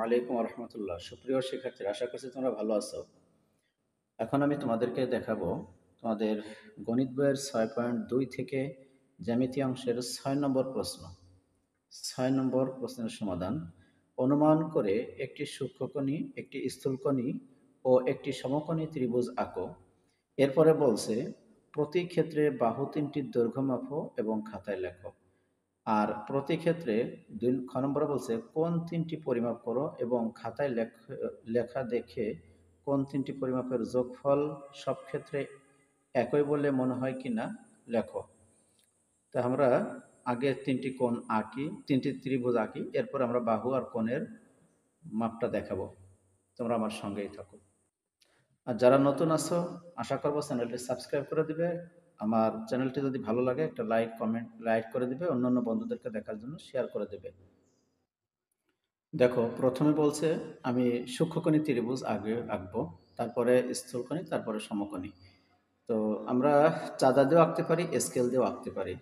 আলাইকুম রহমতুল্লাহ। সুপ্রিয় শিক্ষার্থীরা, আশা করছি তোমরা ভালো আছো। এখন আমি তোমাদেরকে দেখাবো তোমাদের গণিত বইয়ের 6.2 থেকে জ্যামিতি অংশের 6 নম্বর প্রশ্ন। 6 নম্বর প্রশ্নের সমাধান। অনুমান করে একটি সূক্ষ্মকোণী, একটি স্থূলকোণী ও একটি সমকোণী ত্রিভুজ আঁকো। এরপরে বলছে প্রতি ক্ষেত্রে বাহু তিনটির দৈর্ঘ্য মাপো এবং খাতায় লেখো। আর প্রতি ক্ষেত্রে 2 নম্বরে বলছে কোন তিনটি পরিমাপ করো এবং খাতায় লেখা দেখে কোন তিনটি পরিমাপের যোগফল সব ক্ষেত্রে একই বলে মনে হয় কিনা লেখো। তা আমরা আগে তিনটি ত্রিভুজ আঁকি, এরপর আমরা বাহু আর কোণের মাপটা দেখাবো। তোমরা আমার সঙ্গেই থাকো। আর যারা নতুন আছো, আশা করবো চ্যানেলটি সাবস্ক্রাইব করে দিবে। আমার চ্যানেলটি যদি ভালো লাগে একটা লাইক করে দিবে, অন্যান্য বন্ধুদেরকে দেখার জন্য শেয়ার করে দেবে। দেখো, প্রথমে বলছে আমি সূক্ষ্মকোণী ত্রিভুজ আগে আঁকবো, তারপরে স্থূলকোণী, তারপরে সমকোণী। তো আমরা চাঁদা দিয়েও আঁকতে পারি, স্কেল দিয়েও আঁকতে পারি।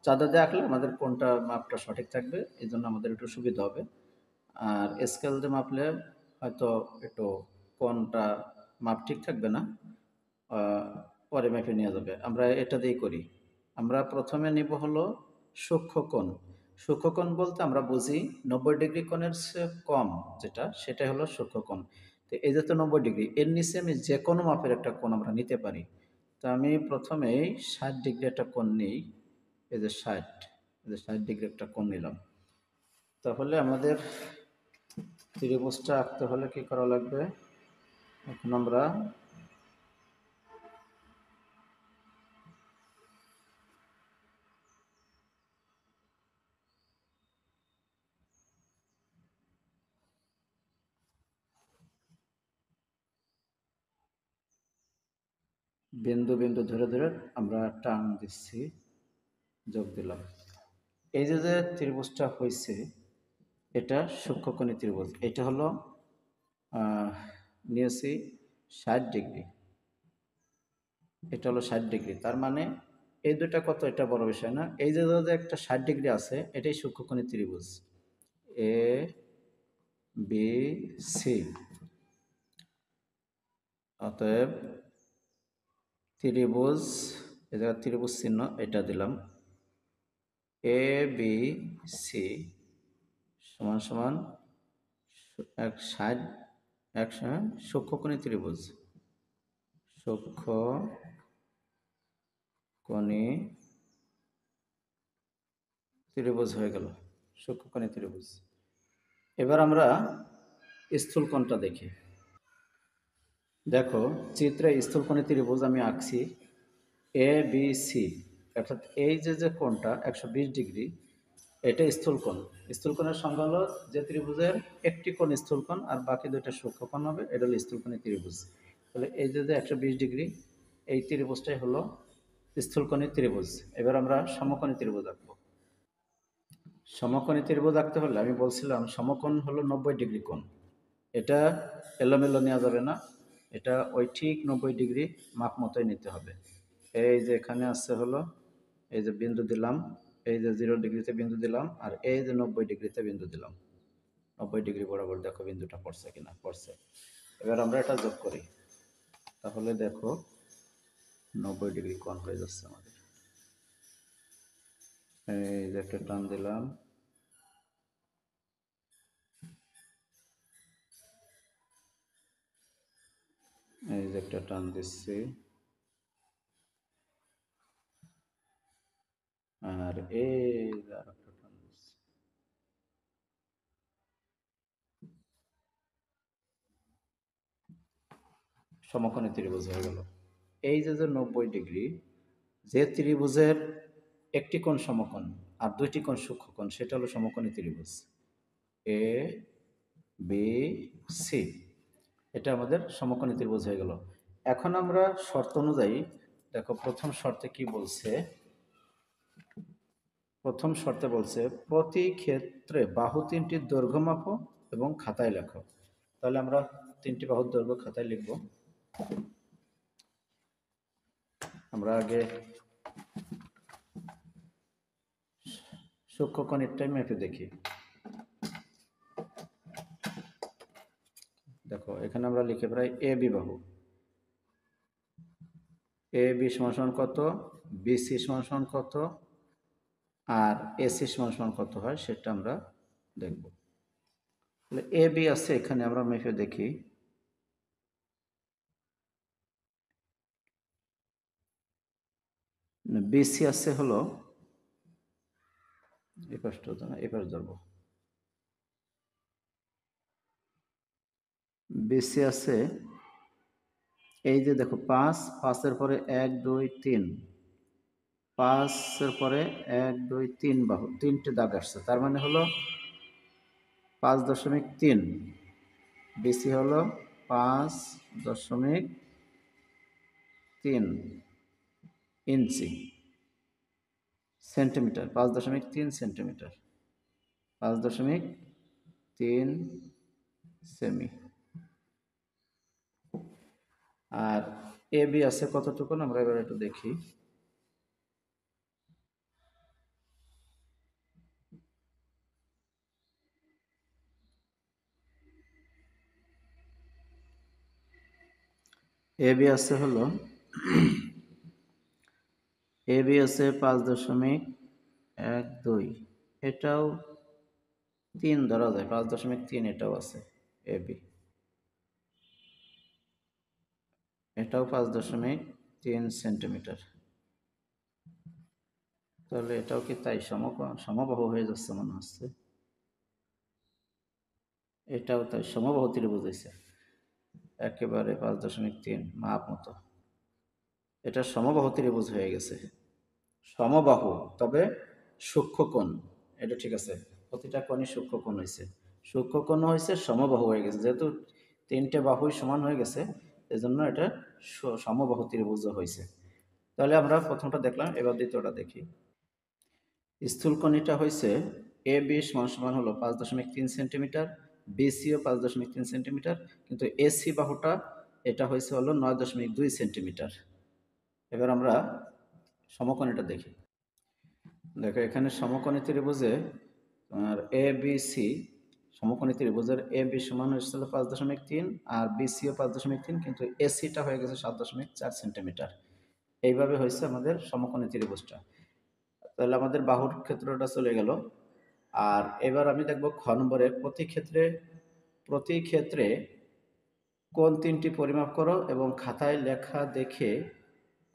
চাঁদা দিয়ে আঁকলে আমাদের কোনটা মাপটা সঠিক থাকবে, এই জন্য আমাদের একটু সুবিধা হবে। আর স্কেল দিয়ে মাপলে হয়তো একটু কোনটা মাপ ঠিক থাকবে না, পরে মেপে নেওয়া যাবে। আমরা এটা দিয়েই করি। আমরা প্রথমে নিব হলো সূক্ষ্মকোণ। সূক্ষ্মকোণ বলতে আমরা বুঝি 90 ডিগ্রি কোণের চেয়ে কম যেটা, সেটাই হলো সূক্ষ্মকোণ। তো এই যে তো 90 ডিগ্রি, এর নিচে আমি যে কোনো মাপের একটা কোণ আমরা নিতে পারি। তো আমি প্রথমেই 60 ডিগ্রি একটা কোণ নিই। এই যে 60 ডিগ্রি একটা কোণ নিলাম। তাহলে আমাদের ত্রিভুজটা আঁকতে হলে কি করা লাগবে? এখন আমরা বিন্দু বিন্দু ধরে ধরে আমরা টান দিচ্ছি, যোগ দিলাম। এই যে যে ত্রিভুজটা হয়েছে, এটা সূক্ষ্মকোণী ত্রিভুজ। এটা হলো নিয়েছি 60 ডিগ্রি, এটা হলো 60 ডিগ্রি। তার মানে এই দুটা কত, এটা বড় বিষয় না। এই যে যে একটা 60 ডিগ্রি আছে, এটাই সূক্ষ্মকোণী ত্রিভুজ এ বি সি। অতএব ত্রিভুজ, এই জায়গায় ত্রিভুজ চিহ্ন এটা দিলাম, এ বি সি সমান সমান 60 সূক্ষ্মকোণী ত্রিভুজ। সূক্ষ্মকোণী ত্রিভুজ হয়ে গেল, সূক্ষ্মকোণী ত্রিভুজ। এবার আমরা স্থূলকোণটা দেখি। দেখো, চিত্রে স্থূলকোণী ত্রিভুজ আমি আঁকছি এ বি সি, অর্থাৎ এই যে যে কোণটা 120 ডিগ্রি, এটা স্থূলকোণ। স্থূলকোণের সংজ্ঞা হলো যে ত্রিভুজের একটি কোণ স্থূলকোণ আর বাকি দুইটা সূক্ষ্মকোণ হবে, এটা হলো স্থূলকোণী ত্রিভুজ। তাহলে এই যে যে 120 ডিগ্রি, এই ত্রিভুজটাই হলো স্থূলকোণী ত্রিভুজ। এবার আমরা সমকোণী ত্রিভুজ আঁকবো। সমকোণী ত্রিভুজ আঁকতে হলে আমি বলছিলাম সমকোণ হলো 90 ডিগ্রি কোণ। এটা এলোমেলো নেওয়া যাবে না, এটা ওই ঠিক 90 ডিগ্রি মাপ মতোই নিতে হবে। এই যে এখানে আছে হলো, এই যে বিন্দু দিলাম, এই যে 0 ডিগ্রিতে বিন্দু দিলাম, আর এই যে 90 ডিগ্রিতে বিন্দু দিলাম। 90 ডিগ্রি বরাবর দেখো বিন্দুটা পড়ছে কিনা, পড়ছে। এবার আমরা এটা যোগ করি, তাহলে দেখো 90 ডিগ্রি কোণ হয়ে যাচ্ছে আমাদের। এই যে একটা টান দিলাম, এই যে একটা টান দিচ্ছি, আর এই যে আর একটা টান দিচ্ছি। সমকোণী ত্রিভুজ হয়ে গেল। এই যে যে 90 ডিগ্রি, যে ত্রিভুজের একটি কোণ সমকোণ আর দুইটি কোণ সূক্ষ্মকোণ, সেটা হলো সমকোণী ত্রিভুজ এ বি সি। এটা আমাদের সমকোণী ত্রিভুজ হয়ে গেল। এখন আমরা শর্ত অনুযায়ী দেখো, প্রথম শর্তে কি বলছে। প্রথম শর্তে বলছে প্রতি ক্ষেত্রে বাহু তিনটির দৈর্ঘ্য মাপো এবং খাতায় লেখো। তাহলে আমরা তিনটি বাহুর দৈর্ঘ্য খাতায় লিখব। আমরা আগে সূক্ষ্মকোণীরটাই মেপে দেখি। দেখো এখানে আমরা লিখে প্রায় এ বি বাহু, এ বি সমান সমান কত, বিসি সমান সমান কত, আর এসি সমান সমান কত হয় সেটা আমরা দেখব। তাহলে এ বি আছে, এখানে আমরা মেপে দেখি। বিসি আছে হলো, এই পাশটা হতো না, এই পাশ ধরবো। বিসি আছে, এই যে দেখো 5, 5-এর পরে 1 2 3, 5-এর পরে 1 2 3 বাহু, 3টে দাগ আসছে, তার মানে হলো 5.3। বিসি হলো 5.3 ইঞ্চি, centimetre, 5.3 centimetre, 5.3 semi. R A B আছে কতটুকু, আমরা এবার একটু দেখি। এ বি আছে হলো, এ বি আছে 5.12, এটাও 3 ধরা যায়, 5.3 এটাও আছে এ বি, এটাও 5.3 সেন্টিমিটার। তাহলে এটাও কি তাই সমবাহু হয়ে যাচ্ছে মনে হচ্ছে। এটাও তাই সমবাহু ত্রিভুজ হয়েছে একেবারে 5.3 মাপ মতো, এটা সমবাহু ত্রিভুজ হয়ে গেছে। সমবাহু তবে সূক্ষ্মকোণ, এটা ঠিক আছে, প্রতিটা কোণই সূক্ষ্মকোণ হয়েছে, সূক্ষ্মকোণ হয়েছে, সমবাহু হয়ে গেছে, যেহেতু 3টে বাহুই সমান হয়ে গেছে এজন্য এটা সমবাহু ত্রিভুজ হয়েছে। তাহলে আমরা প্রথমটা দেখলাম, এবার দ্বিতীয়টা দেখি। স্থূলকোণীটা হয়েছে এ বি সমান সমান হলো 5.3 সেন্টিমিটার, বিসিও 5.3 সেন্টিমিটার, কিন্তু এসি বাহুটা এটা হয়েছে হলো 9.2 সেন্টিমিটার। এবার আমরা সমকোণীটা দেখি। দেখো এখানে সমকোণী ত্রিভুজে আর এ বি সি, সমকোণী ত্রিভুজের এ বি সমান হয়েছিল 5.3 আর বিসিও 5.3, কিন্তু এসিটা হয়ে গেছে 7.4 সেন্টিমিটার। এইভাবে হয়েছে আমাদের সমকোণী ত্রিভুজটা। তাহলে আমাদের বাহুর ক্ষেত্রটা চলে গেল। আর এবার আমি দেখব খ নম্বরে, প্রতি ক্ষেত্রে কোন 3টি পরিমাপ করো এবং খাতায় লেখা দেখে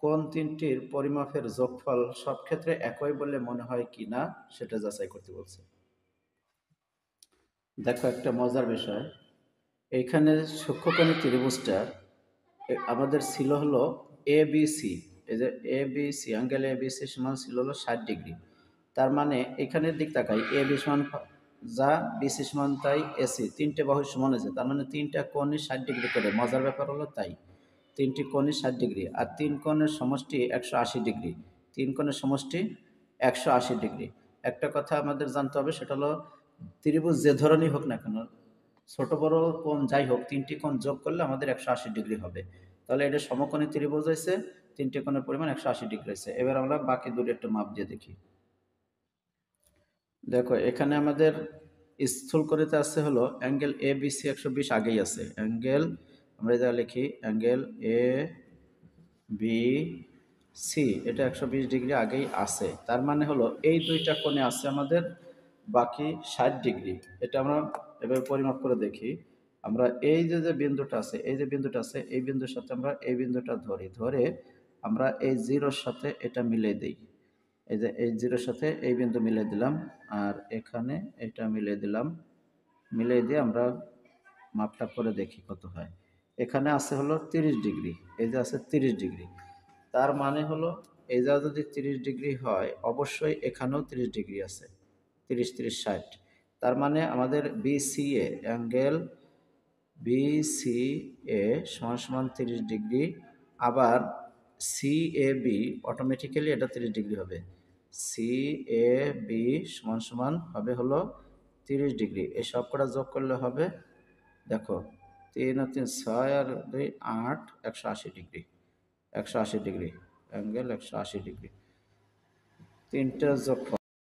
কোন 3টির পরিমাপের যোগফল সব ক্ষেত্রে একই বলে মনে হয় কিনা সেটা যাচাই করতে বলছে। দেখো একটা মজার বিষয়, এইখানে সূক্ষ্মকোণী ত্রিভুজটা আমাদের ছিল হলো এ বি সি, এই যে A B C, angle A B C সমান ছিল হলো 60 ডিগ্রি। তার মানে এখানের দিক তাকাই, এ বি সমান যা, বিসি সমান তাই, এসি, 3টে বাহু সমান হয়েছে, তার মানে 3টা কোণই 60 ডিগ্রি করে। মজার ব্যাপার হলো তাই 3টি কোণই 60 ডিগ্রি, আর 3 কোণের সমষ্টি 180 ডিগ্রি, 3 কোণের সমষ্টি 180 ডিগ্রি। একটা কথা আমাদের জানতে হবে, সেটা হলো ত্রিভুজ যে ধরনের হোক না কেন, ছোট বড় কোণ যাই হোক, 3টি কোণ যোগ করলে আমাদের 180 ডিগ্রি হবে। তাহলে এটা সমকোণী ত্রিভুজ হয়েছে, 3টে কোণের পরিমাণ 180 ডিগ্রি হয়েছে। এবার আমরা বাকি দুটো একটু মাপ দিয়ে দেখি। দেখো এখানে আমাদের স্থূলকোণীতে আছে হলো অ্যাঙ্গেল এ বি সি 120 আগেই আছে, অ্যাঙ্গেল আমরা যা লিখি অ্যাঙ্গেল এ বি সি, এটা 120 ডিগ্রি আগেই আছে। তার মানে হলো এই দুইটা কোণে আছে আমাদের বাকি 60 ডিগ্রি। এটা আমরা এবার পরিমাপ করে দেখি। আমরা এই যে যে বিন্দুটা আছে, এই যে বিন্দুটা আছে, এই বিন্দুর সাথে আমরা এই বিন্দুটা ধরে আমরা এই জিরোর সাথে এটা মিলিয়ে দিই। এই যে এই জিরোর সাথে এই বিন্দু মিলিয়ে দিলাম, আর এখানে এটা মিলিয়ে দিলাম, মিলিয়ে দিয়ে আমরা মাপটা করে দেখি কত হয়। এখানে আছে হলো 30 ডিগ্রি, এই যে আছে 30 ডিগ্রি। তার মানে হলো এই যা যদি 30 ডিগ্রি হয়, অবশ্যই এখানেও 30 ডিগ্রি আছে, 30 30 60। তার মানে আমাদের বিসিএ, অ্যাঙ্গেল বিসিএ সমান সমান 30 ডিগ্রি। আবার সিএবি অটোমেটিক্যালি এটা 30 ডিগ্রি হবে, সিএবি সমান সমান হবে হলো 30 ডিগ্রি। এই সব কটা যোগ করলে হবে, দেখো 3 আর 3 6 আর 2 8, 180 ডিগ্রি, 180 ডিগ্রি অ্যাঙ্গেল 180 ডিগ্রি, 3টা যোগ